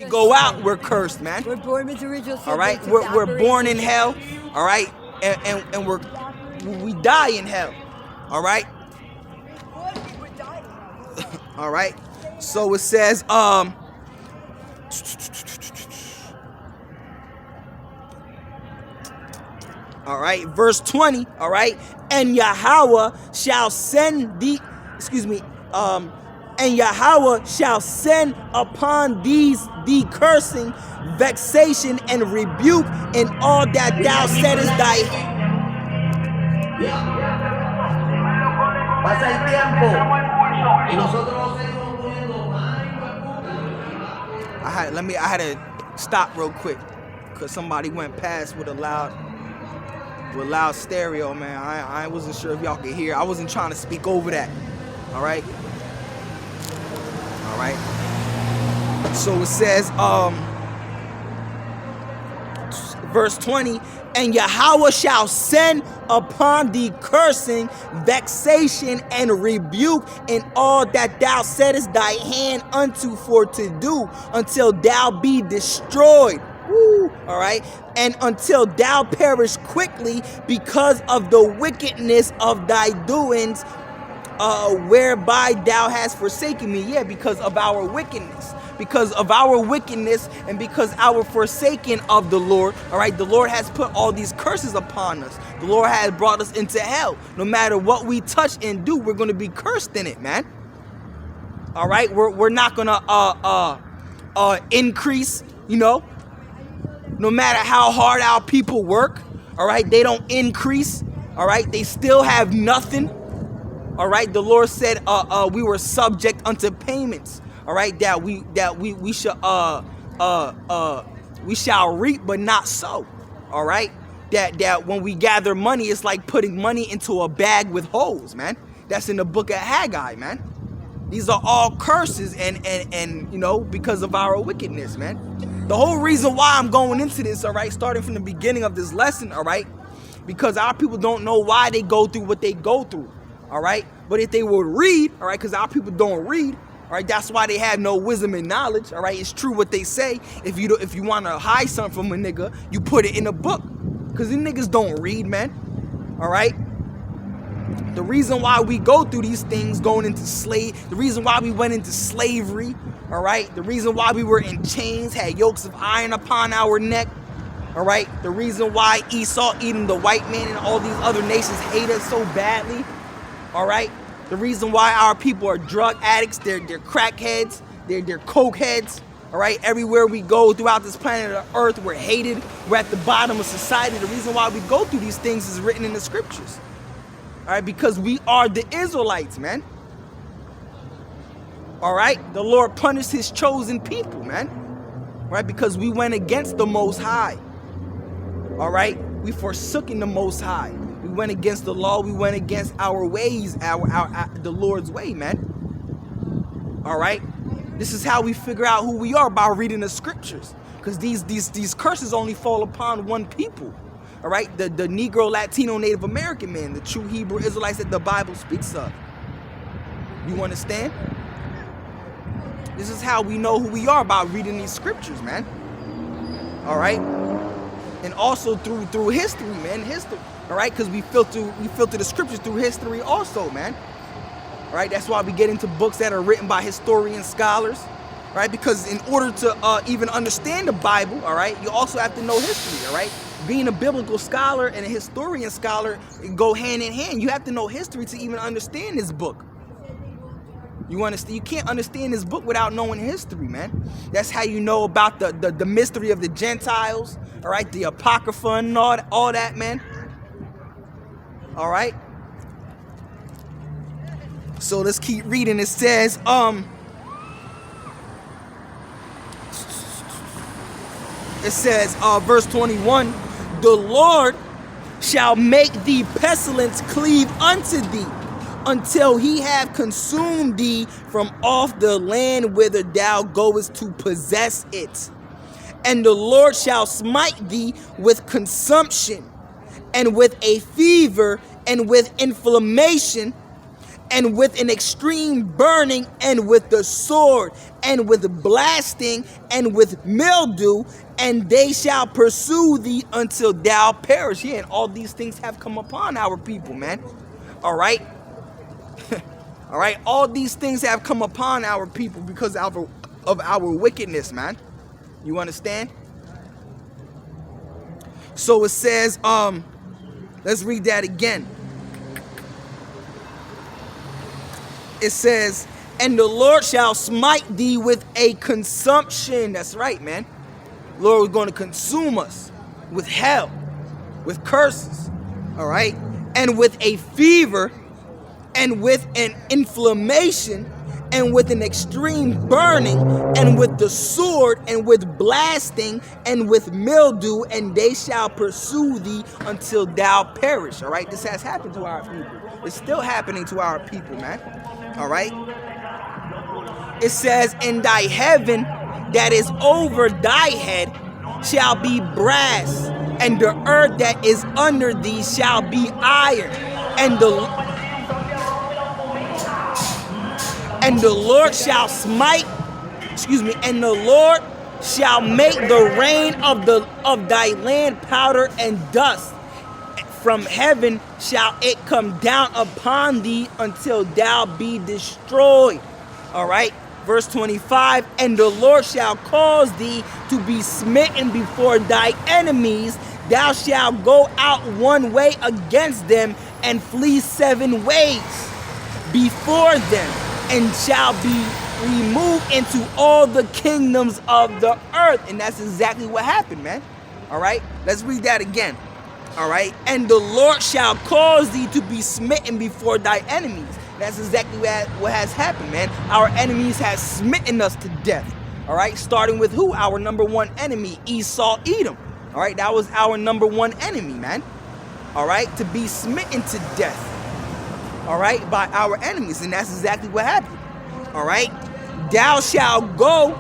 go out, we're cursed, man. We're born with original sin. All right, we're born in hell. All right, and we die in hell. All right. All right. So it says all right, verse 20, all right, and Yahweh shall send and Yahweh shall send upon these the cursing, vexation, and rebuke in all that thou saidest thy. Pasa el tiempo y nosotros seguimos poniendo I had to stop real quick because somebody went past with a loud stereo, man. I wasn't sure if y'all could hear. I wasn't trying to speak over that. All right. All right. So it says, verse 20, and Yahweh shall send upon thee cursing, vexation, and rebuke in all that thou settest thy hand unto for to do, until thou be destroyed. Woo. All right, and until thou perish quickly because of the wickedness of thy doings, whereby thou hast forsaken me. Yeah, because of our wickedness. Because of our wickedness and because our forsaking of the Lord, all right, the Lord has put all these curses upon us. The Lord has brought us into hell. No matter what we touch and do, we're going to be cursed in it, man. All right, we're not going to increase, you know. No matter how hard our people work, all right, they don't increase, all right, they still have nothing. All right, the Lord said we were subject unto payments. All right, that we shall reap but not sow. All right, that when we gather money, it's like putting money into a bag with holes, man. That's in the book of Haggai, man. These are all curses and you know, because of our wickedness, man. The whole reason why I'm going into this, all right, starting from the beginning of this lesson, all right, because our people don't know why they go through what they go through, all right. But if they would read, all right, because our people don't read. All right, that's why they have no wisdom and knowledge. All right, it's true what they say. If you want to hide something from a nigga, you put it in a book. Because the niggas don't read, man. All right? The reason why we go through these things, the reason why we went into slavery, all right? The reason why we were in chains, had yokes of iron upon our neck, all right? The reason why Esau, Edom, the white man, and all these other nations hate us so badly, all right? The reason why our people are drug addicts, they're crackheads, they're coke heads, all right? Everywhere we go throughout this planet of Earth, we're hated. We're at the bottom of society. The reason why we go through these things is written in the scriptures, all right? Because we are the Israelites, man. All right? The Lord punished his chosen people, man, right? Because we went against the Most High, all right? We forsook the Most High. We went against the law. We went against our ways, the Lord's way, man. All right? This is how we figure out who we are, by reading the scriptures. Because these curses only fall upon one people. All right? The Negro, Latino, Native American man, the true Hebrew Israelites that the Bible speaks of. You understand? This is how we know who we are, by reading these scriptures, man. All right? And also through history, man. History. All right, because we filter the scriptures through history also, man. All right, that's why we get into books that are written by historian scholars, right? Because in order to even understand the Bible, all right, you also have to know history, all right? Being a biblical scholar and a historian scholar go hand in hand. You have to know history to even understand this book. You understand? You can't understand this book without knowing history, man. That's how you know about the mystery of the Gentiles, all right? The Apocrypha and all that, man. All right. So let's keep reading. It says, verse 21, the Lord shall make thee pestilence cleave unto thee, until he have consumed thee from off the land whither thou goest to possess it. And the Lord shall smite thee with consumption, and with a fever, and with inflammation, and with an extreme burning, and with the sword, and with blasting, and with mildew, and they shall pursue thee until thou perish. Yeah, and all these things have come upon our people, man. All right? All right? All these things have come upon our people because of our wickedness, man. You understand? So it says, let's read that again. It says, and the Lord shall smite thee with a consumption. That's right, man. Lord is going to consume us with hell, with curses, all right? And with a fever, and with an inflammation, and with an extreme burning, and with the sword, and with blasting, and with mildew, and they shall pursue thee until thou perish, all right? This has happened to our people. It's still happening to our people, man, all right? It says, in thy heaven that is over thy head shall be brass, and the earth that is under thee shall be iron, and the Lord shall smite, and the Lord shall make the rain of thy land powder and dust. From heaven shall it come down upon thee until thou be destroyed. All right. Verse 25, and the Lord shall cause thee to be smitten before thy enemies. Thou shalt go out one way against them, and flee 7 ways before them, and shall be removed into all the kingdoms of the earth. And that's exactly what happened, man. All right, let's read that again. All right, and the Lord shall cause thee to be smitten before thy enemies. That's exactly what has happened, man. Our enemies have smitten us to death. All right, starting with who? Our number one enemy, Esau, Edom. All right, that was our number one enemy, man. All right, to be smitten to death. All right, by our enemies, and that's exactly what happened. All right, thou shalt go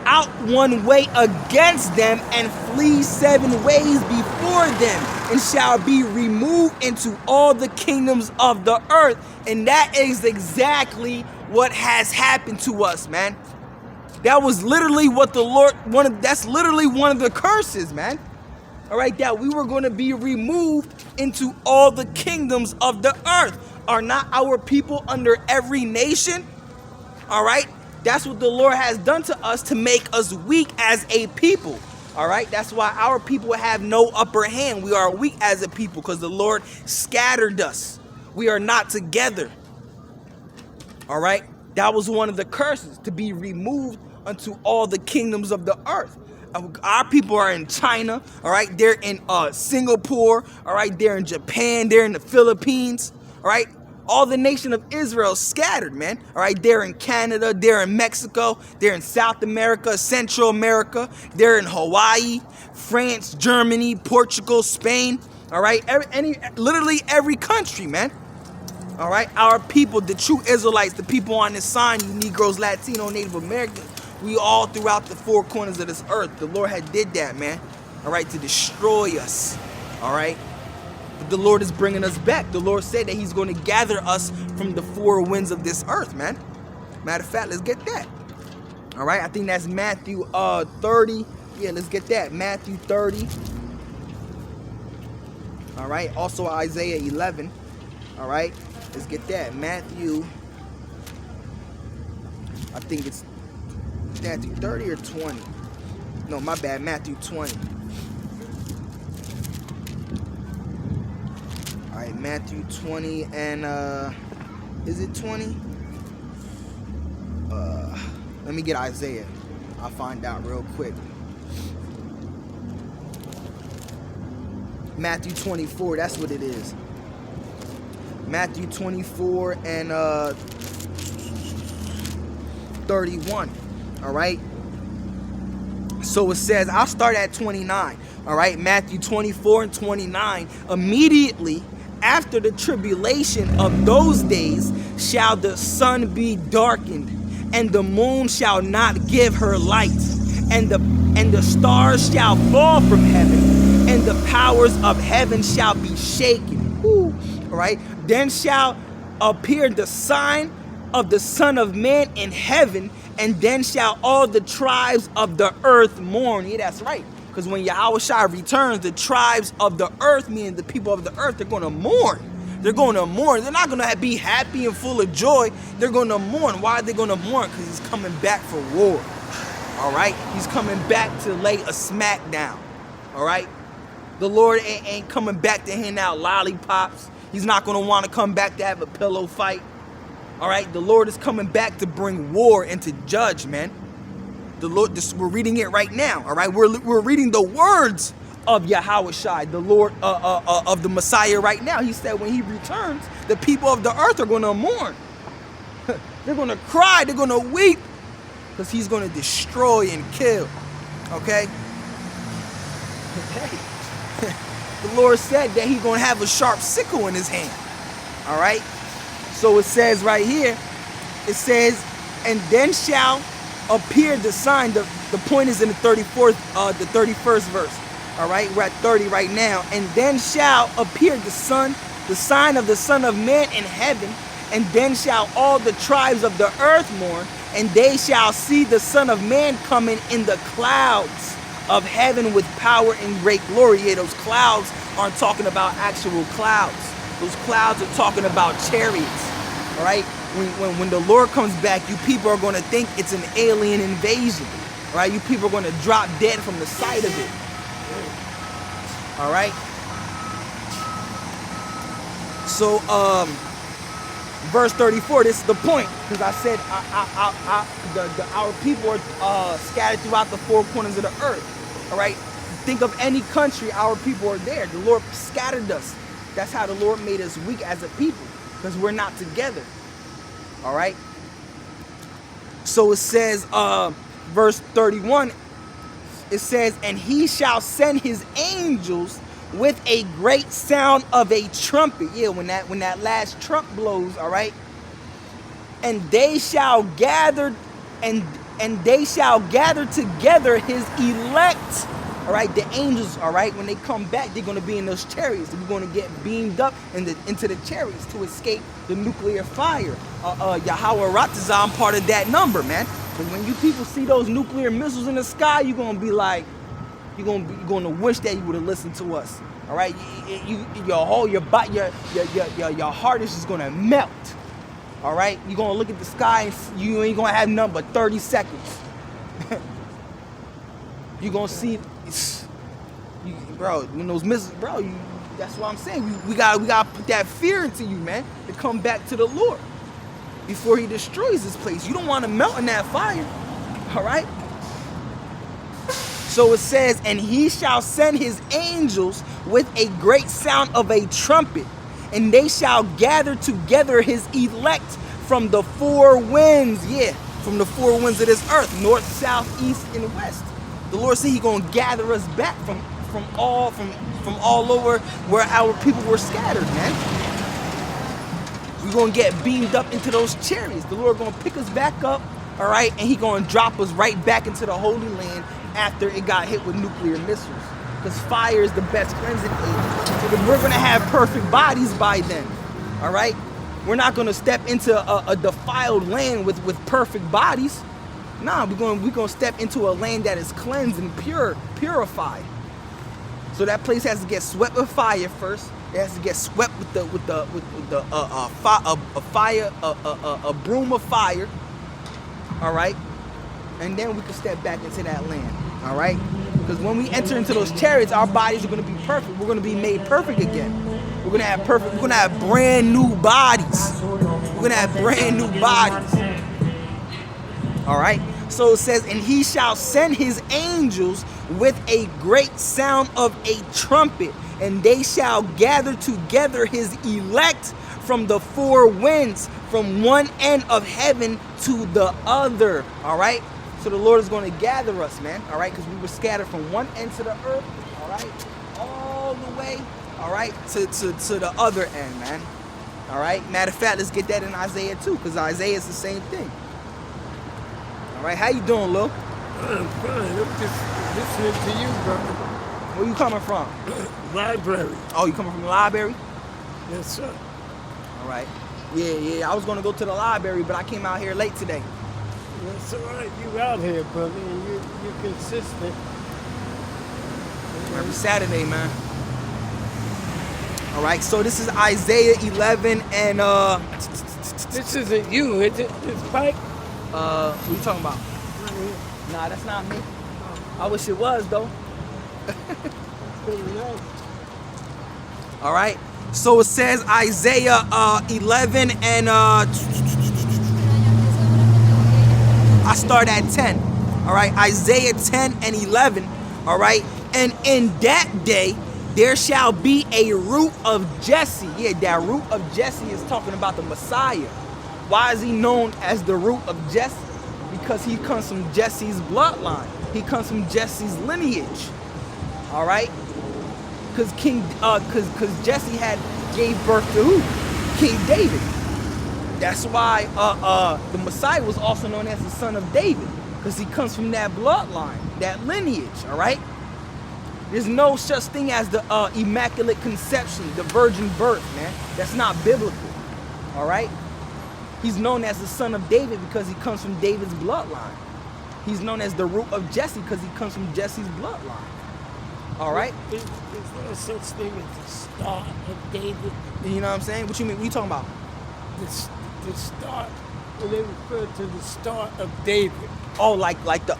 out one way against them, and flee 7 ways before them, and shall be removed into all the kingdoms of the earth. And that is exactly what has happened to us, man. That was literally what the Lord wanted. That's literally one of the curses, man. All right, that we were going to be removed into all the kingdoms of the earth. Are not our people under every nation? All right. That's what the Lord has done to us to make us weak as a people. All right. That's why our people have no upper hand. We are weak as a people because the Lord scattered us. We are not together. All right. That was one of the curses, to be removed unto all the kingdoms of the earth. Our people are in China. All right. They're in Singapore. All right. They're in Japan. They're in the Philippines. All right. All the nation of Israel scattered, man. All right, they're in Canada, they're in Mexico, they're in South America, Central America, they're in Hawaii, France, Germany, Portugal, Spain. All right, literally every country, man. All right, our people, the true Israelites, the people on this sign, you Negroes, Latino, Native Americans, we all throughout the 4 corners of this earth. The Lord had did that, man. All right, to destroy us. All right. The Lord is bringing us back. The Lord said that he's going to gather us from the 4 winds of this earth, man. Matter of fact, let's get that. All right, I think that's Matthew 30. Yeah, let's get that. Matthew 30. All right, also Isaiah 11. All right, let's get that. Matthew, I think it's Matthew 30 or 20. No, my bad, Matthew 20. All right, Matthew 20 and is it 20? Let me get Isaiah. I'll find out real quick. Matthew 24, that's what it is. Matthew 24 and 31. All right. So it says, I'll start at 29. All right, Matthew 24 and 29. Immediately after the tribulation of those days shall the sun be darkened, and the moon shall not give her light, and the stars shall fall from heaven, and the powers of heaven shall be shaken. All right, then shall appear the sign of the Son of Man in heaven, and then shall all the tribes of the earth mourn. Yeah, that's right. Because when Yahushua returns, the tribes of the earth, meaning the people of the earth, they're going to mourn. They're going to mourn. They're not going to be happy and full of joy. They're going to mourn. Why are they going to mourn? Because he's coming back for war. All right? He's coming back to lay a smack down. All right? The Lord ain't coming back to hand out lollipops. He's not going to want to come back to have a pillow fight. All right? The Lord is coming back to bring war and to judge, man. The Lord, we're reading it right now. All right? We're reading the words of Yahushua, the Lord of the Messiah right now. He said when he returns, the people of the earth are going to mourn. They're going to cry. They're going to weep. Because he's going to destroy and kill. Okay? The Lord said that he's going to have a sharp sickle in his hand. All right? So it says right here, it says, and then shall appear the sign. The point is in the 31st verse. All right? We're at 30 right now. And then shall appear the sign of the Son of Man in heaven. And then shall all the tribes of the earth mourn. And they shall see the Son of Man coming in the clouds of heaven with power and great glory. Yeah, those clouds aren't talking about actual clouds. Those clouds are talking about chariots. All right? When the Lord comes back, you people are going to think it's an alien invasion. All right? You people are going to drop dead from the sight of it. All right? So, verse 34, this is the point, because I said our people are scattered throughout the four corners of the earth. All right, think of any country, our people are there. The Lord scattered us. That's how the Lord made us weak as a people, because we're not together. All right. So it says, verse 31. It says, and he shall send his angels with a great sound of a trumpet. Yeah, when that last trump blows, all right. And they shall gather together his elect. All right, the angels, all right, when they come back, they're going to be in those chariots. They're going to get beamed up into the chariots to escape the nuclear fire. Yahweh Ratazah, part of that number, man. But when you people see those nuclear missiles in the sky, you're going to be like, you're going to wish that you would have listened to us. All right, your heart is just going to melt. All right, you're going to look at the sky and you ain't going to have nothing but 30 seconds. You're going to see, bro, when those missiles, bro, that's what I'm saying. We got to put that fear into you, man, to come back to the Lord before he destroys this place. You don't want to melt in that fire. All right. So it says, and he shall send his angels with a great sound of a trumpet, and they shall gather together his elect from the four winds. Yeah, from the four winds of this earth, north, south, east, and west. The Lord said he's going to gather us back from all over where our people were scattered, man. We're going to get beamed up into those chariots. The Lord going to pick us back up, all right, and he's going to drop us right back into the Holy Land after it got hit with nuclear missiles. Because fire is the best cleansing agent. So we're going to have perfect bodies by then, all right? We're not going to step into a defiled land with perfect bodies. Nah, we're going to step into a land that is cleansed and purified. So that place has to get swept with fire first. It has to get swept with a broom of fire. All right, and then we can step back into that land. All right, because when we enter into those chariots, our bodies are going to be perfect. We're going to be made perfect again. We're going to have perfect. We're going to have brand new bodies. We're going to have brand new bodies. All right. So it says, and he shall send his angels with a great sound of a trumpet, and they shall gather together his elect from the four winds, from one end of heaven to the other. All right. So the Lord is going to gather us, man. All right. Because we were scattered from one end to the earth. All right. All the way. All right. To the other end, man. All right. Matter of fact, let's get that in Isaiah too, because Isaiah is the same thing. All right, how you doing, Lil? I'm fine. I'm just listening to you, brother. Where you coming from? Library. Oh, you coming from the library? Yes, sir. All right. Yeah. I was gonna go to the library, but I came out here late today. That's all right. You out here, brother. And you're consistent. Every Saturday, man. All right, so this is Isaiah 11 and This isn't you, is it? This Pike? what are you talking about? Right here. Nah, that's not me. I wish it was though. Pretty nice. All right, so it says Isaiah 11 and I start at 10. All right, Isaiah 10 and 11. All right, and in that day there shall be a root of Jesse. Yeah, that root of Jesse is talking about the Messiah. Why is he known as the root of Jesse? Because he comes from Jesse's bloodline. He comes from Jesse's lineage. All right, because Jesse had gave birth to who? King David. That's why the Messiah was also known as the son of David, because he comes from that bloodline, that lineage. All right. There's no such thing as the immaculate conception, the virgin birth, man. That's not biblical. All right. He's known as the son of David because he comes from David's bloodline. He's known as the root of Jesse because he comes from Jesse's bloodline. All right. Is there such thing as the start of David? You know what I'm saying? What you mean? What you talking about? The start, when they refer to the start of David. Oh, like the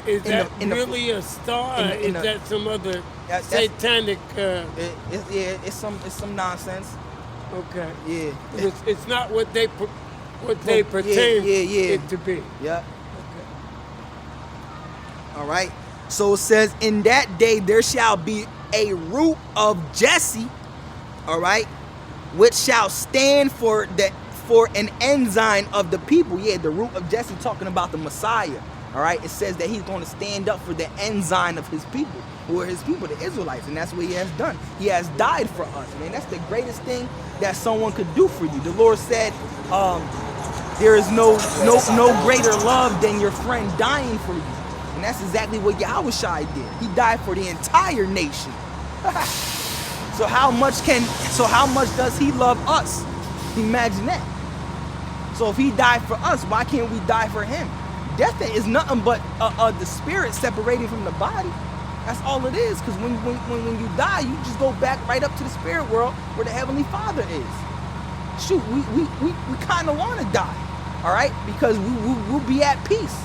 Is that really a star? Or is that some other satanic? It's some nonsense. Okay. Yeah. It's not what they pertain it to be. Yeah. Okay. All right. So it says, in that day there shall be a root of Jesse. All right, which shall stand for an ensign of the people. Yeah, the root of Jesse, talking about the Messiah. All right, it says that he's going to stand up for the ensign of his people, who are his people, the Israelites, and that's what he has done. He has died for us, man. That's the greatest thing that someone could do for you. The Lord said, there is no greater love than your friend dying for you, and that's exactly what Yahushua did. He died for the entire nation. So how much does he love us? Imagine that. So if he died for us, why can't we die for him? Death is nothing but the spirit separating from the body. That's all it is. Because when you die, you just go back right up to the spirit world where the Heavenly Father is. Shoot, we kind of want to die, all right? Because we'll be at peace.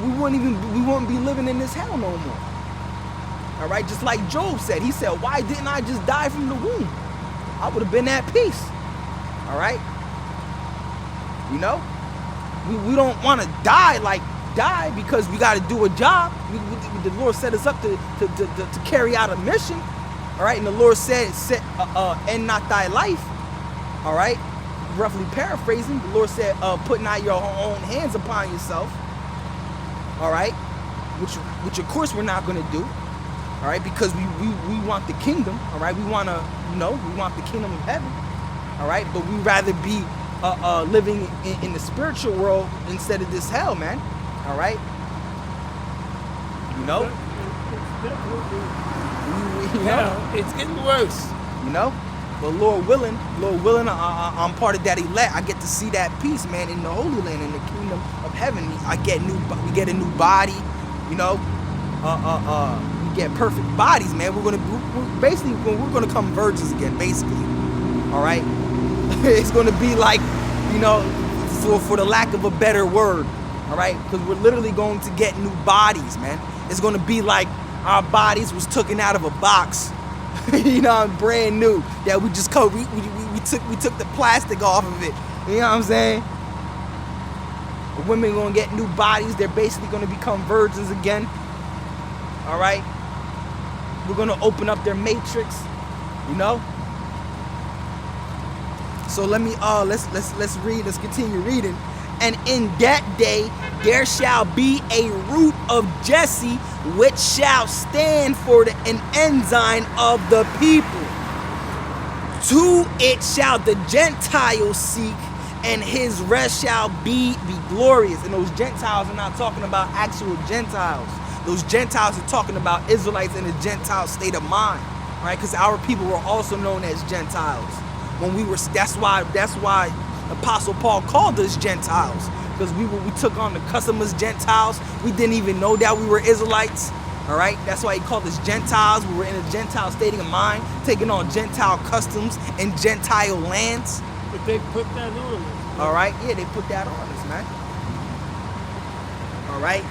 We wouldn't be living in this hell no more. All right, just like Job said. He said, why didn't I just die from the womb? I would have been at peace. All right? You know? We don't want to die because we got to do a job. The Lord set us up to carry out a mission. All right? And the Lord said, end not thy life. All right? Roughly paraphrasing, the Lord said, putting out your own hands upon yourself. All right? Which of course we're not going to do. All right, because we want the kingdom. All right, we want the kingdom of heaven. All right, but we rather be living in the spiritual world instead of this hell, man. All right, you know. It's getting worse. You know, but Lord willing, I'm part of that elect. I get to see that peace, man, in the Holy Land, in the kingdom of heaven. We get a new body. You know, get perfect bodies, man. We're gonna come virgins again, basically. All right, it's gonna be like, you know, for the lack of a better word, all right, because we're literally going to get new bodies, man. It's gonna be like our bodies was taken out of a box, you know, brand new. That we just we took the plastic off of it. You know what I'm saying? The women are gonna get new bodies. They're basically gonna become virgins again. All right. We're gonna open up their matrix, you know. So let me let's read. Let's continue reading. And in that day there shall be a root of Jesse, which shall stand for an ensign of the people. To it shall the Gentiles seek, and his rest shall be glorious. And those Gentiles are not talking about actual Gentiles. Those Gentiles are talking about Israelites in a Gentile state of mind, right? Because our people were also known as Gentiles. That's why Apostle Paul called us Gentiles because we took on the custom as Gentiles. We didn't even know that we were Israelites. All right, that's why he called us Gentiles. We were in a Gentile state of mind, taking on Gentile customs in Gentile lands. But they put that on us. All right, yeah, they put that on us, man. All right,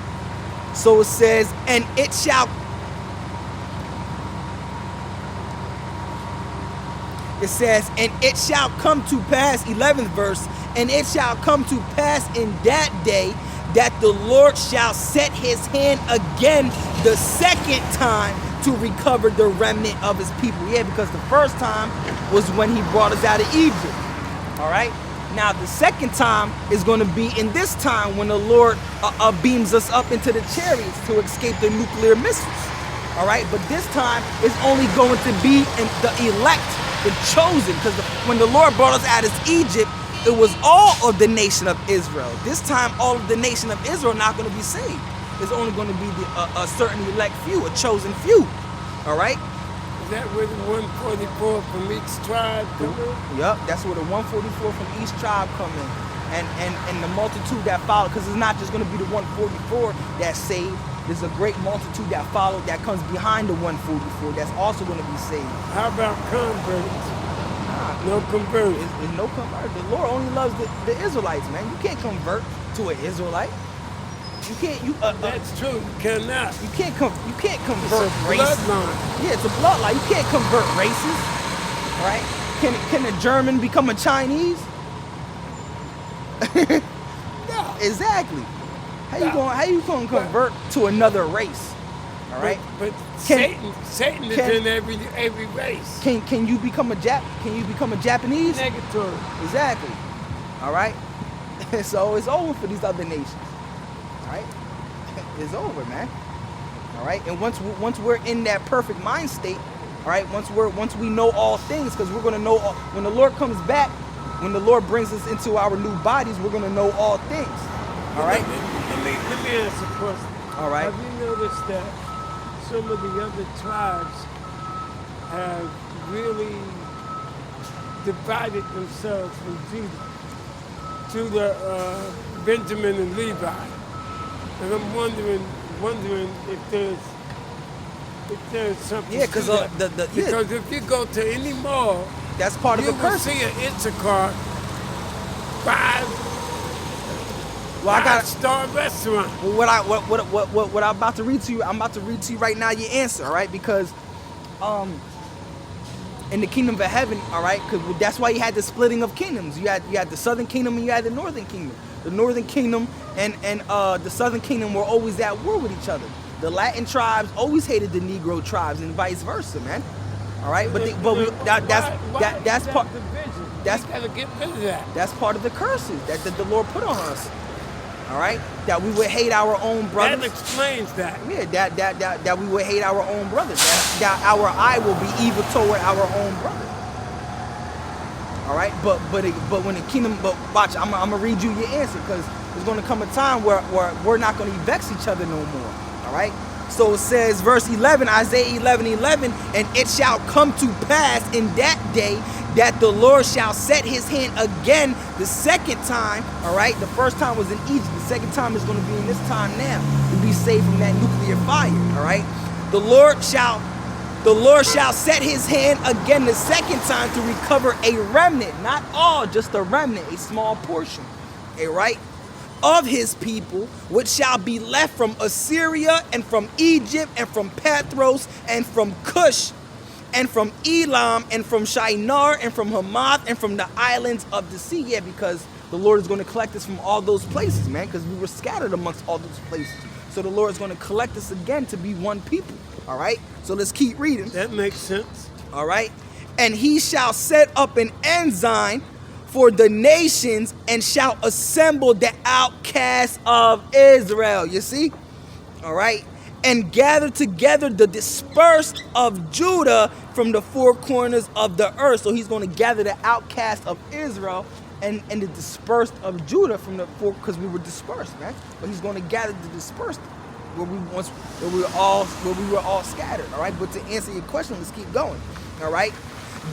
so it says, and it shall. It says, and it shall come to pass, 11th verse, and it shall come to pass in that day that the Lord shall set his hand again the second time to recover the remnant of his people. Yeah, because the first time was when he brought us out of Egypt. All right. Now the second time is going to be in this time when the Lord beams us up into the chariots to escape the nuclear missiles. All right. But this time is only going to be in the elect, the chosen, because when the Lord brought us out of Egypt, it was all of the nation of Israel. This time, all of the nation of Israel not going to be saved. It's only going to be a certain elect few, a chosen few. All right? Is that where the 144 from each tribe come in? Yup, that's where the 144 from each tribe come in. And the multitude that followed, because it's not just going to be the 144 that's saved. There's a great multitude that followed that comes behind the 144 that's also going to be saved. How about converts? No conversion. There's no convert. The Lord only loves the Israelites, man. You can't convert to an Israelite. You can't. That's true. You cannot. You can't convert It's a races. bloodline. Yeah, it's a bloodline. You can't convert races, right? Can a German become a Chinese? No. Exactly. How you gonna convert to another race? All right. But Satan is in every race. Can you become a Japanese? Negatory. Exactly. All right. So it's over for these other nations. All right. It's over, man. All right. And once we're in that perfect mind state, all right. Once we know all things, because we're gonna know when the Lord comes back, when the Lord brings us into our new bodies, we're gonna know all things. All right. Let me ask a question. All right. Have you noticed that some of the other tribes have really divided themselves from Judah to the Benjamin and Levi? And I'm wondering if there's something. Yeah, because to that. Because if you go to any mall, that's part of the curse. You will see an Issachar five-star restaurant. Well, what I'm about to read to you, I'm about to read to you right now your answer, all right? Because in the kingdom of heaven, all right, because that's why you had the splitting of kingdoms. You had the southern kingdom and you had the northern kingdom. The northern kingdom and the southern kingdom were always at war with each other. The Latin tribes always hated the Negro tribes and vice versa, man. All right, that's part. That's gotta get rid of that. That's part of the curses that the Lord put on us. All right, that we would hate our own brothers. That explains that. Yeah, that we would hate our own brothers. That our eye will be evil toward our own brother. All right, but when the kingdom, but watch, I'm gonna read you your answer, because there's gonna come a time where we're not gonna vex each other no more. All right. So it says, verse 11, Isaiah 11:11, and it shall come to pass in that day that the Lord shall set his hand again the second time. All right, the first time was in Egypt. The second time is going to be in this time now to be saved from that nuclear fire. All right, the Lord shall set his hand again the second time to recover a remnant, not all, just a remnant, a small portion. All right, of his people, which shall be left from Assyria and from Egypt and from Pathros and from Cush and from Elam and from Shinar and from Hamath and from the islands of the sea. Yeah, because the Lord is going to collect us from all those places, man, because we were scattered amongst all those places. So the Lord is going to collect us again to be one people. All right, so let's keep reading. That makes sense. All right, and he shall set up an ensign for the nations and shall assemble the outcasts of Israel. You see? All right. And gather together the dispersed of Judah from the four corners of the earth. So he's going to gather the outcasts of Israel and the dispersed of Judah from the four, because we were dispersed, man. But he's going to gather the dispersed where we were all scattered. All right. But to answer your question, let's keep going. All right.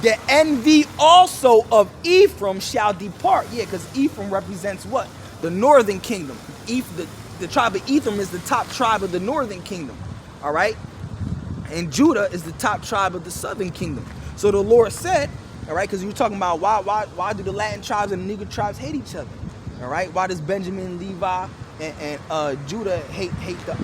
The envy also of Ephraim shall depart. Yeah, because Ephraim represents what? The northern kingdom. The tribe of Ephraim is the top tribe of the northern kingdom. All right? And Judah is the top tribe of the southern kingdom. So the Lord said, all right, because you were talking about why do the Latin tribes and the Negro tribes hate each other? All right? Why does Benjamin, Levi, and Judah hate the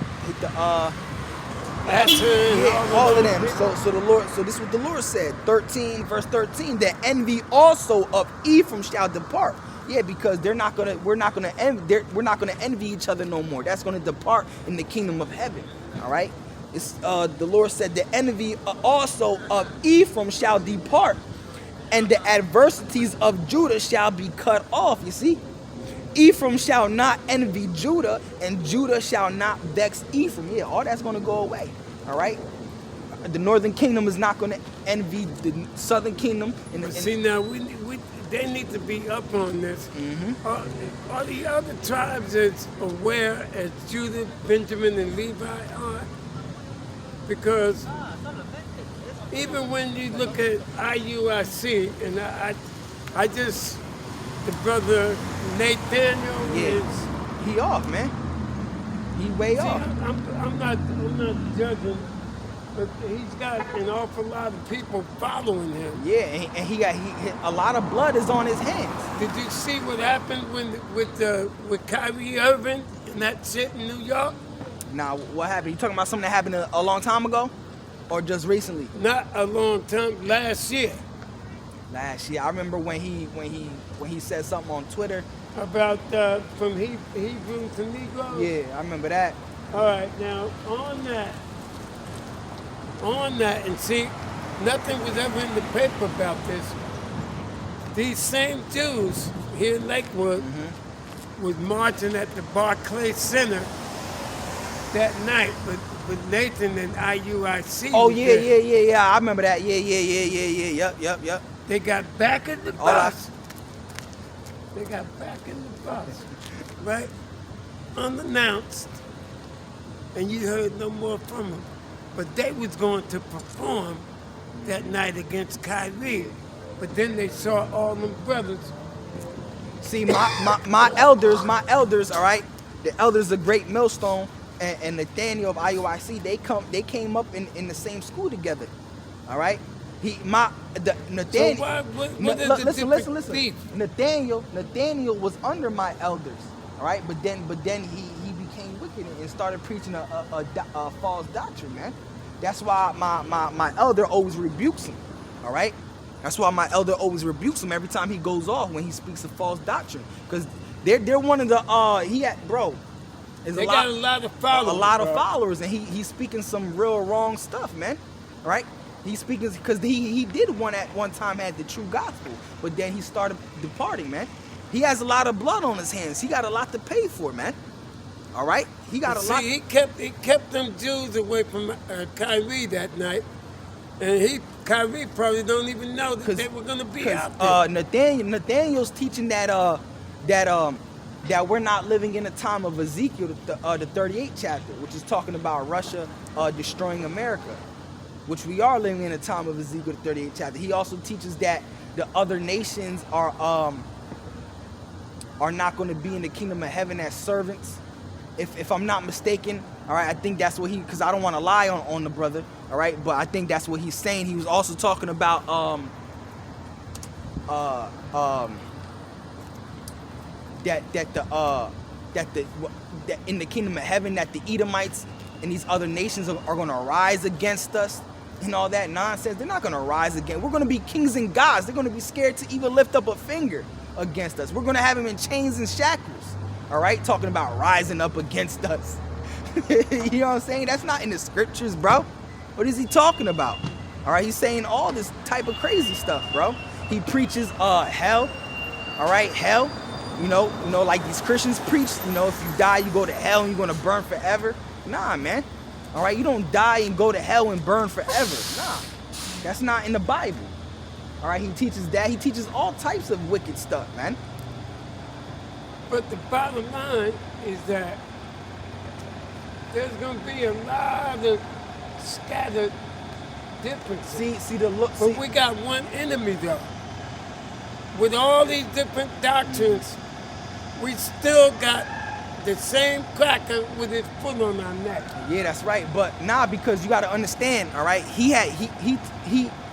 all of them. So the Lord, so this is what the Lord said, 13, verse 13, the envy also of Ephraim shall depart. Yeah, because we're not gonna envy each other no more. That's gonna depart in the kingdom of heaven. All right. It's the Lord said the envy also of Ephraim shall depart, and the adversities of Judah shall be cut off. You see, Ephraim shall not envy Judah, and Judah shall not vex Ephraim. Yeah, all that's going to go away. All right? The northern kingdom is not going to envy the southern kingdom. See, now, they need to be up on this. Are the other tribes as aware as Judah, Benjamin, and Levi are? Because even when you look at IUIC, and I just, the brother Nathaniel is... He off, man. He way off. I'm not judging, but he's got an awful lot of people following him. Yeah, and he a lot of blood is on his hands. Did you see what happened with Kyrie Irving and that shit in New York? Now, what happened? You talking about something that happened a long time ago, or just recently? Not a long time. Last year. Last year, I remember when he said something on Twitter about from Hebrew to Negro. Yeah, I remember that. All right, now on that, and see, nothing was ever in the paper about this. These same Jews here in Lakewood was marching at the Barclays Center that night with Nathan and IUIC. Oh yeah. I remember that. Yeah. Yep. They got back in the bus. They got back in the bus, right? Unannounced, and you heard no more from them. But they was going to perform that night against Kyrie. But then they saw all them brothers. See, my elders, all right? The elders of Great Millstone and Nathaniel of IUIC, they came up in the same school together. All right? Nathaniel. So listen. Nathaniel was under my elders, all right? But then he became wicked and started preaching a false doctrine, man. That's why my elder always rebukes him, all right? That's why my elder always rebukes him every time he goes off when he speaks a false doctrine, because they're one of the They got a lot of followers. A lot of followers, and he's speaking some real wrong stuff, man. All right? He's speaking because he did at one time had the true gospel, but then he started departing, man. He has a lot of blood on his hands. He got a lot to pay for, man. All right? He got a lot. He kept them Jews away from Kyrie that night, and Kyrie probably don't even know that they were going to be out there. Nathaniel's teaching that we're not living in a time of Ezekiel, the 38th chapter, which is talking about Russia destroying America, which we are living in a time of Ezekiel, the 38th chapter. He also teaches that the other nations are not going to be in the kingdom of heaven as servants. If I'm not mistaken, all right, I think that's what because I don't want to lie on the brother, all right, but I think that's what he's saying. He was also talking about that in the kingdom of heaven that the Edomites and these other nations are going to rise against us and all that nonsense. They're not going to rise again. We're going to be kings and gods. They're going to be scared to even lift up a finger against us. We're going to have them in chains and shackles. All right, talking about rising up against us. You know what I'm saying? That's not in the scriptures, bro. What is he talking about? All right, he's saying all this type of crazy stuff, bro. He preaches hell. All right, hell. You know, like these Christians preach. You know, if you die, you go to hell and you're gonna burn forever. Nah, man. All right, you don't die and go to hell and burn forever. Nah, that's not in the Bible. All right, he teaches that. He teaches all types of wicked stuff, man. But the bottom line is that there's going to be a lot of scattered differences. See the look. But See, we got one enemy though. With all these different doctrines, we still got the same cracker with his foot on our neck. yeah, that's right. But nah, because you got to understand, all right. He.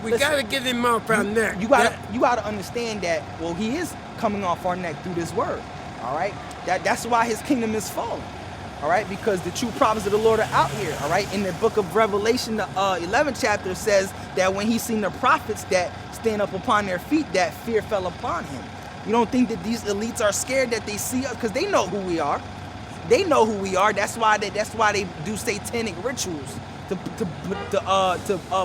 We listen, got to get him off our neck. You gotta understand that. Well, he is coming off our neck through this word. All right. That's why his kingdom is falling. All right, because the true prophets of the Lord are out here. All right. In the book of Revelation, the 11th chapter says that when he seen the prophets that stand up upon their feet, that fear fell upon him. You don't think that these elites are scared that they see us because they know who we are. They know who we are. That's why they do satanic rituals to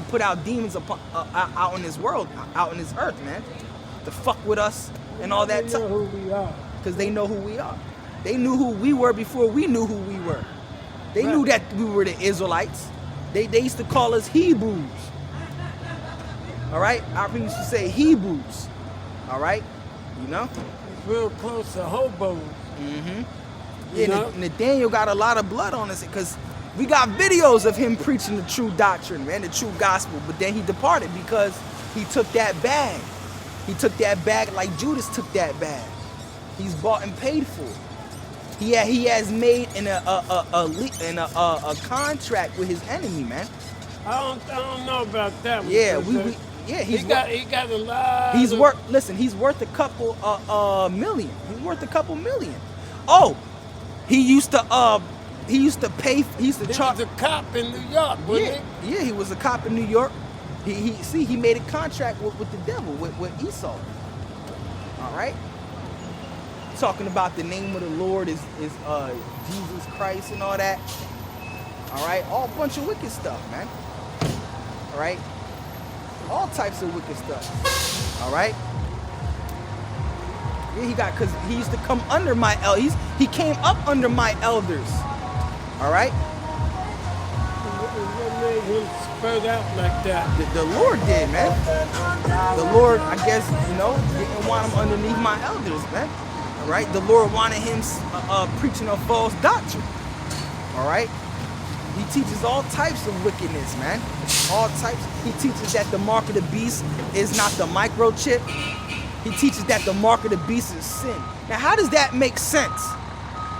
put out demons upon, out in this world, out in this earth, man. To fuck with us and all that They stuff. know who we are. Because they know who we are. They knew who we were before we knew who we were. They knew that we were the Israelites. They used to call us Hebrews. All right? Our people used to say Hebrews. All right? You know? It's real close to hobos. Mm-hmm. You Yeah, know? Nathaniel got a lot of blood on us because we got videos of him preaching the true doctrine, man, the true gospel. But then he departed because he took that bag. He took that bag like Judas took that bag. He's bought and paid for. He has made a contract with his enemy, man. I don't know about that one. Yeah, because, he got a lot. he's worth a couple million. He's worth a couple million. Oh, he used to charge. He was a cop in New York, wasn't he? Yeah, he was a cop in New York. He made a contract with the devil, with Esau. All right. Talking about the name of the Lord is Jesus Christ and all that. All right, all bunch of wicked stuff, man. All right, all types of wicked stuff. All right. Yeah, because he used to come under my he came up under my elders. All right. What made him spread out like that? The Lord did, man. The Lord, I guess, didn't want him underneath my elders, man. All right. The Lord wanted him preaching a false doctrine. All right. He teaches all types of wickedness, man. All types. He teaches that the mark of the beast is not the microchip. He teaches that the mark of the beast is sin. Now, how does that make sense?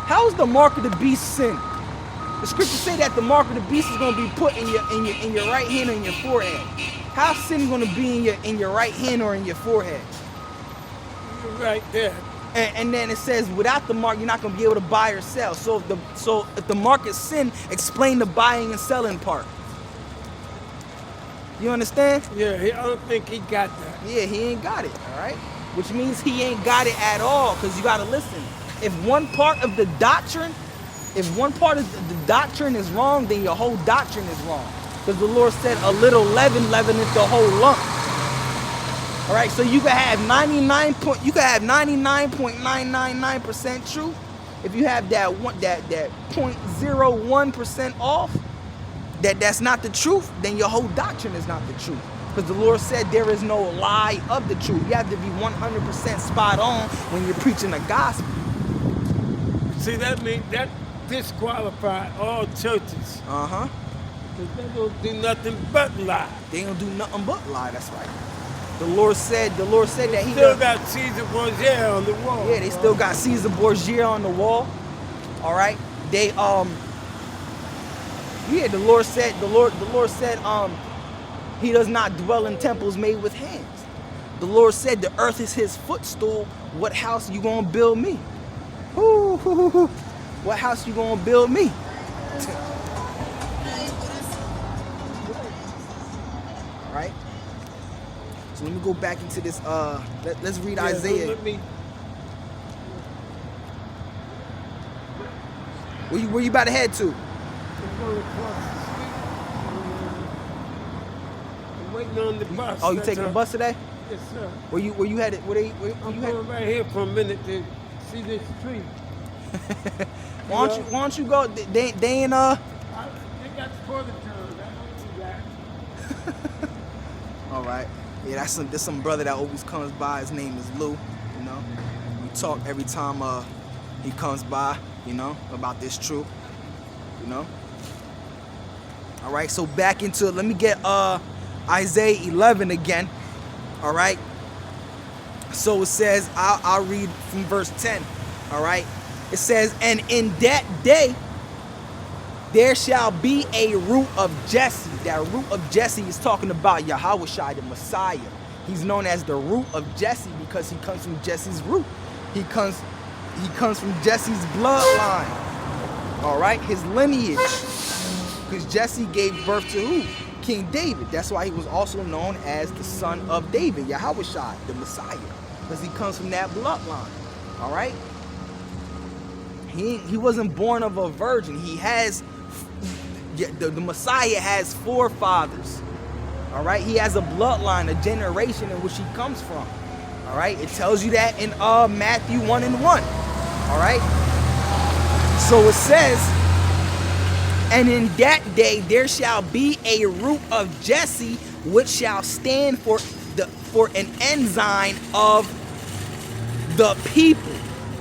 How is the mark of the beast sin? The scriptures say that the mark of the beast is going to be put in your right hand or in your forehead. How's sin going to be in your right hand or in your forehead? You're right there. And then it says, without the mark, you're not going to be able to buy or sell. So if the mark is sin, explain the buying and selling part. You understand? Yeah, I don't think he got that. Yeah, he ain't got it, all right? Which means he ain't got it at all, because you got to listen. If one part of the doctrine is wrong, then your whole doctrine is wrong. Because the Lord said, a little leaven leaveneth the whole lump. All right, so you can have 99.999% true. If you have that 0.01% off, that's not the truth, then your whole doctrine is not the truth. Because the Lord said there is no lie of the truth. You have to be 100% spot on when you're preaching the gospel. See, that means that disqualify all churches. Uh-huh. Because they don't do nothing but lie. They don't do nothing but lie, that's right. The Lord said that he still got Caesar Borgia on the wall. Yeah, they still got Caesar Borgia on the wall. All right. They the Lord said he does not dwell in temples made with hands. The Lord said the earth is his footstool. What house you gonna build me? What house you gonna build me? Right? So let me go back into this. Let's read Isaiah. Where you about to head to? I'm going across the street. I'm waiting on the bus. Oh, you taking the bus today? Yes, sir. Where you headed? I'm going right here for a minute to see this tree. Why don't you go? They in They got quarter turns. I don't do that. All right. Yeah, there's some brother that always comes by. His name is Lou. You know, we talk every time he comes by. You know, about this truth. You know. All right. So back into it. Let me get Isaiah 11 again. All right. So it says, I'll read from verse 10. All right. It says, and in that day there shall be a root of Jesse. That root of Jesse is talking about Yahushua, the Messiah. He's known as the root of Jesse because he comes from Jesse's root. He comes from Jesse's bloodline. All right, his lineage. Because Jesse gave birth to who? King David. That's why he was also known as the son of David, Yahushua, the Messiah. Because he comes from that bloodline. All right? He wasn't born of a virgin. He has, the Messiah has forefathers. All right? He has a bloodline, a generation in which he comes from. All right? It tells you that in Matthew 1:1. All right? So it says, and in that day there shall be a root of Jesse, which shall stand for an ensign of the people.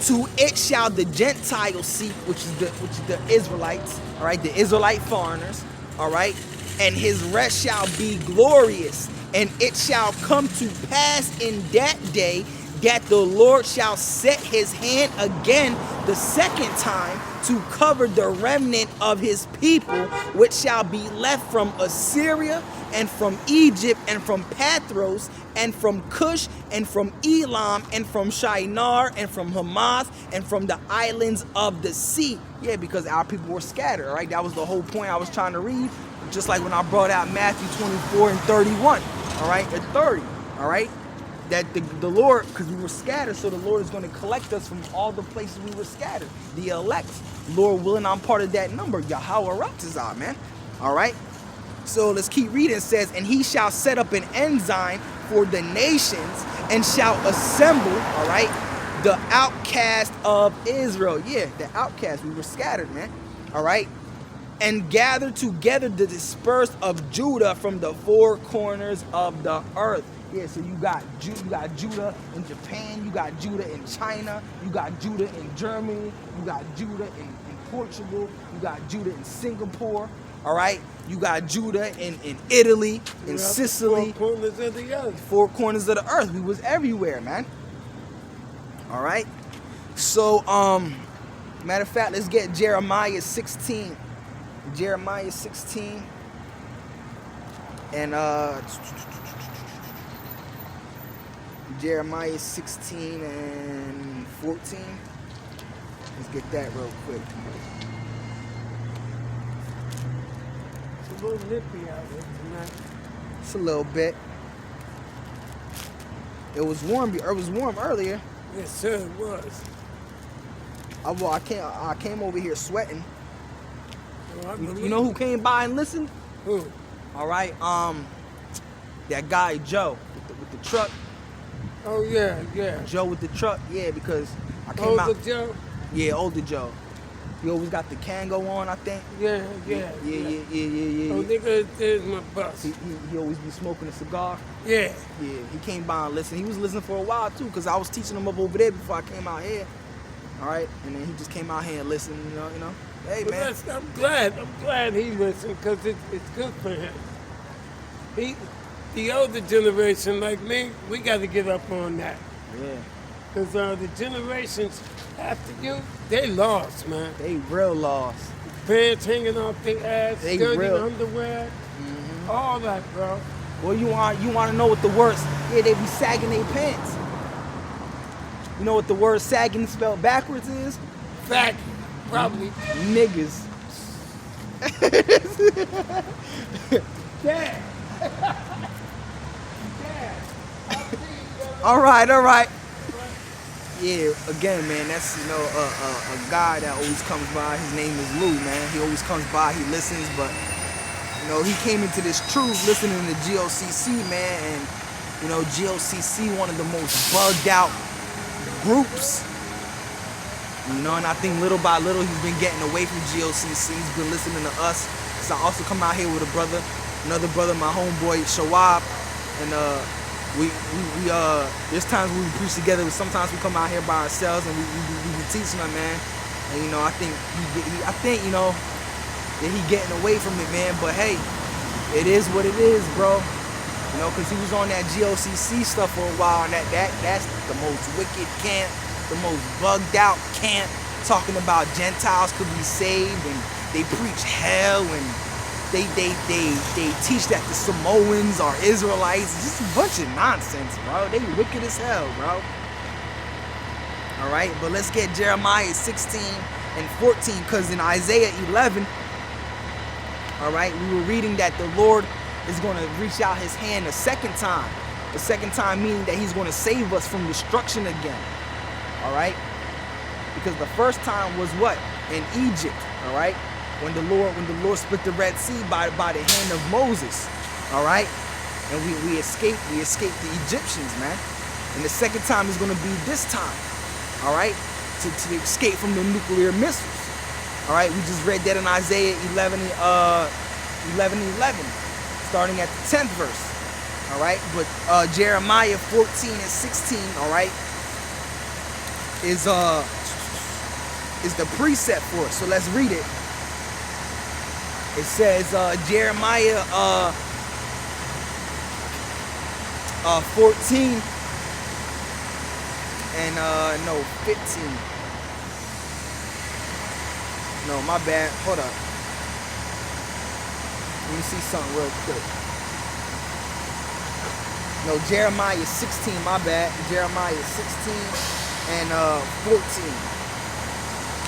To it shall the Gentiles seek, which is the Israelites, all right, the Israelite foreigners, all right, and his rest shall be glorious. And it shall come to pass in that day that the Lord shall set his hand again the second time to cover the remnant of his people, which shall be left from Assyria and from Egypt and from Pathros and from Cush and from Elam and from Shinar and from Hamath and from the islands of the sea. Yeah, because our people were scattered, all right? That was the whole point I was trying to read, just like when I brought out Matthew 24:31, all right, at 30, all right? That the Lord, because we were scattered, so the Lord is going to collect us from all the places we were scattered. The elect, Lord willing, I'm part of that number. Yahweh Ratzazah, man. All right. So let's keep reading. It says, and he shall set up an ensign for the nations and shall assemble, all right, the outcast of Israel. Yeah, the outcast. We were scattered, man. All right. And gather together the dispersed of Judah from the four corners of the earth. Yeah, so you got Judah in Japan, you got Judah in China, you got Judah in Germany, you got Judah in Portugal, you got Judah in Singapore, all right? You got Judah in Italy, in Sicily. 4 corners of the earth. 4 corners of the earth. We was everywhere, man. All right? So, matter of fact, let's get Jeremiah 16. Jeremiah 16. And, Jeremiah 16 and 14. Let's get that real quick. It's a little nippy out here tonight. It's a little bit. It was warm. It was warm earlier. Yes, sir, it was. I came over here sweating. Oh, You know who came by and listened? Who? All right. That guy Joe with the truck. Oh yeah. Joe with the truck, yeah, because I came out. Older Joe? Yeah, older Joe. He always got the Kango on, I think. Yeah. Yeah. Oh, nigga, there's my bus. He always be smoking a cigar. Yeah. Yeah, he came by and listened. He was listening for a while too, because I was teaching him up over there before I came out here. All right, and then he just came out here and listened, you know. Hey, But man. I'm glad he listened, because it's good for him. The older generation like me, we got to get up on that. Yeah. Because the generations after you, they lost, man. They real lost. Pants hanging off their ass, They dirty real. underwear, all that, bro. Well, you want to know what the worst? Yeah, they be sagging their pants. You know what the word sagging spelled backwards is? Fact, probably. Niggas. Yeah. All right. Yeah, again, man, that's, a guy that always comes by. His name is Lou, man. He always comes by, he listens, but, he came into this truth listening to GOCC, man, and, GOCC, one of the most bugged out groups, and I think little by little he's been getting away from GOCC. He's been listening to us. So I also come out here with another brother, my homeboy Shawab, and there's times when we preach together, but sometimes we come out here by ourselves and we be teaching him, man. And I think that he getting away from it, man. But hey, it is what it is, bro. You know, because he was on that GOCC stuff for a while, and that's the most wicked camp, the most bugged out camp, talking about Gentiles could be saved, and they preach hell, and they teach that the Samoans are Israelites. It's just a bunch of nonsense, bro. They wicked as hell, bro. All right, but let's get Jeremiah 16 and 14, because in Isaiah 11, all right, we were reading that the Lord is going to reach out his hand a second time. The second time meaning that he's going to save us from destruction again. All right? Because the first time was what? In Egypt. All right? When the Lord split the Red Sea by the hand of Moses. All right? And we escaped the Egyptians, man. And the second time is going to be this time. All right? To escape from the nuclear missiles. All right? We just read that in Isaiah 11:11. Starting at the 10th verse, all right? But Jeremiah 14 and 16, all right, is the precept for it. So let's read it. It says Jeremiah 14 and no 15. No, my bad. Hold up. Let me see something real quick. No, Jeremiah 16, my bad. Jeremiah 16 and 14.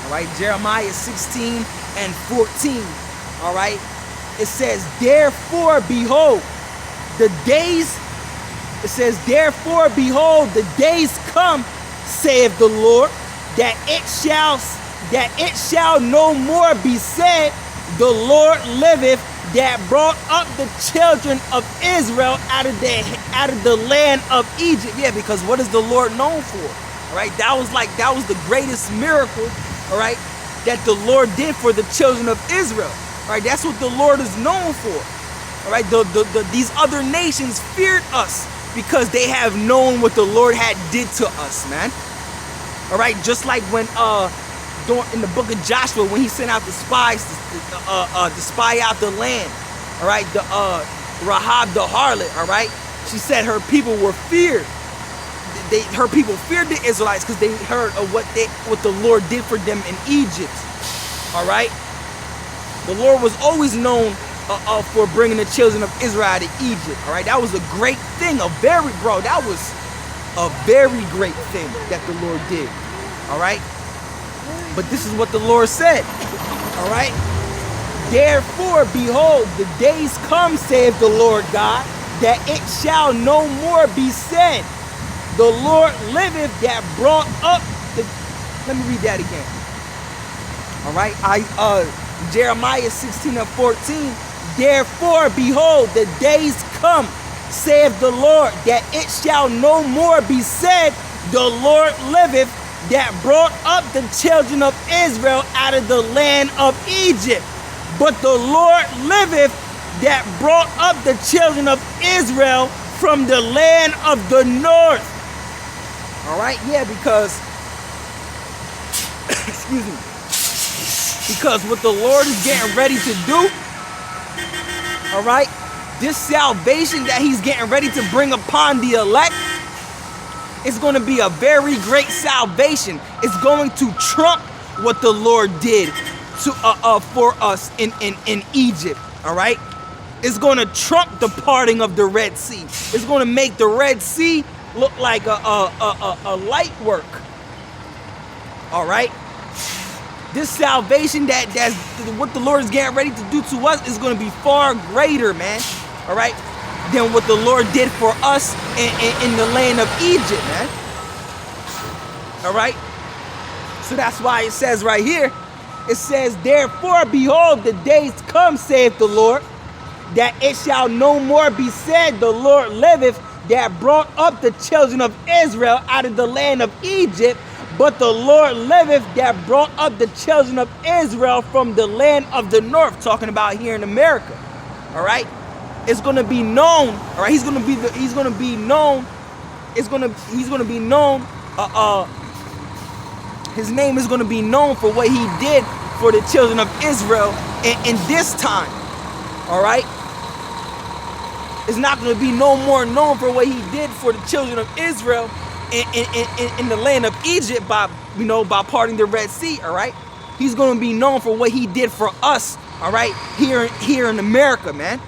All right, Jeremiah 16 and 14. All right, it says, therefore, behold, the days, it says, therefore, behold, the days come, saith the Lord, that it shall no more be said, the Lord liveth, that brought up the children of Israel out of the land of Egypt. Yeah, because what is the Lord known for? All right, that was the greatest miracle, all right, that the Lord did for the children of Israel. All right, that's what the Lord is known for. All right, these other nations feared us because they have known what the Lord had did to us, man. All right, just like when in the book of Joshua, when he sent out the spies to spy out the land, all right, Rahab the harlot, all right, she said her people were feared. Her people feared the Israelites because they heard of what the Lord did for them in Egypt. All right, the Lord was always known for bringing the children of Israel out of Egypt. All right, that was a great thing, that was a very great thing that the Lord did. All right. But this is what the Lord said, all right? Therefore, behold, the days come, saith the Lord God, that it shall no more be said, the Lord liveth that brought up the... Let me read that again. All right, Jeremiah 16 and 14. Therefore, behold, the days come, saith the Lord, that it shall no more be said, the Lord liveth, that brought up the children of Israel out of the land of Egypt. But the Lord liveth, that brought up the children of Israel from the land of the north. All right, yeah, because, excuse me, because what the Lord is getting ready to do, all right, this salvation that he's getting ready to bring upon the elect, it's going to be a very great salvation. It's going to trump what the Lord did for us in Egypt. All right, it's going to trump the parting of the Red Sea. It's going to make the Red Sea look like a light work. All right, this salvation that's what the Lord is getting ready to do to us is going to be far greater, man. All right, than what the Lord did for us in the land of Egypt, man. All right? So that's why it says right here, it says, therefore, behold, the days come, saith the Lord, that it shall no more be said, the Lord liveth, that brought up the children of Israel out of the land of Egypt, but the Lord liveth, that brought up the children of Israel from the land of the north, talking about here in America. All right? It's going to be known, all right? He's going to be known. His name is going to be known for what he did for the children of Israel in this time. All right? is not going to be no more known for what he did for the children of Israel in the land of Egypt by parting the Red Sea, all right? He's going to be known for what he did for us, all right, here in America, man,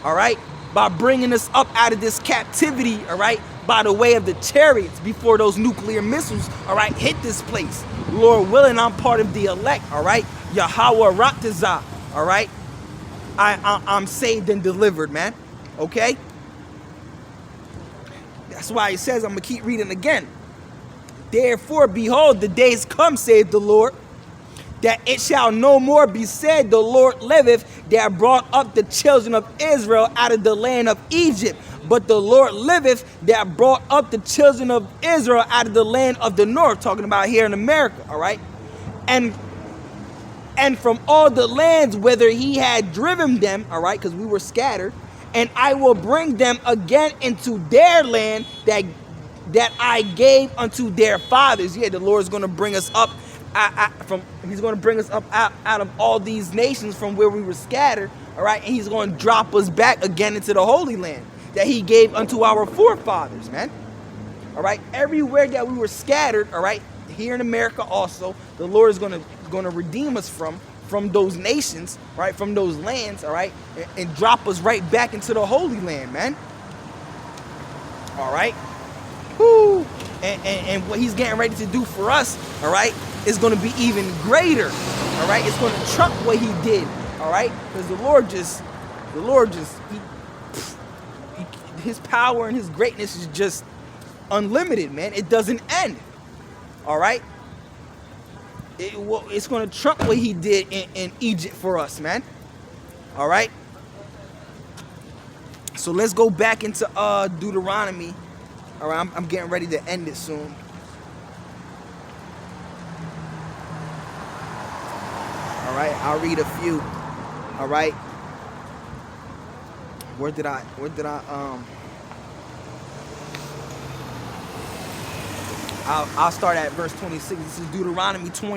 all right? By bringing us up out of this captivity, all right, by the way of the chariots before those nuclear missiles, all right, hit this place. Lord willing, I'm part of the elect, all right? Yahweh Ratazah, all right? I'm saved and delivered, man, okay? That's why it says, I'm going to keep reading again. Therefore, behold, the days come, saith the Lord, that it shall no more be said, the Lord liveth, that brought up the children of Israel out of the land of Egypt. But the Lord liveth, that brought up the children of Israel out of the land of the north, talking about here in America, all right? And from all the lands whither he had driven them, all right, because we were scattered, and I will bring them again into their land that I gave unto their fathers. Yeah, the Lord's going to bring us up he's going to bring us up out of all these nations from where we were scattered, all right, and he's going to drop us back again into the Holy Land that he gave unto our forefathers, man. All right, everywhere that we were scattered, all right, here in America also, the Lord is going to redeem us from those nations, right, from those lands, all right, and drop us right back into the Holy Land, man. All right. Woo. And what he's getting ready to do for us, all right, is going to be even greater, all right? It's going to trump what he did, all right? Because the Lord just, his power and his greatness is just unlimited, man. It doesn't end, all right? It's going to trump what he did in Egypt for us, man, all right? So let's go back into Deuteronomy. All right, I'm getting ready to end it soon. All right, I'll read a few. All right. Where did I I'll start at verse 26. This is Deuteronomy 20.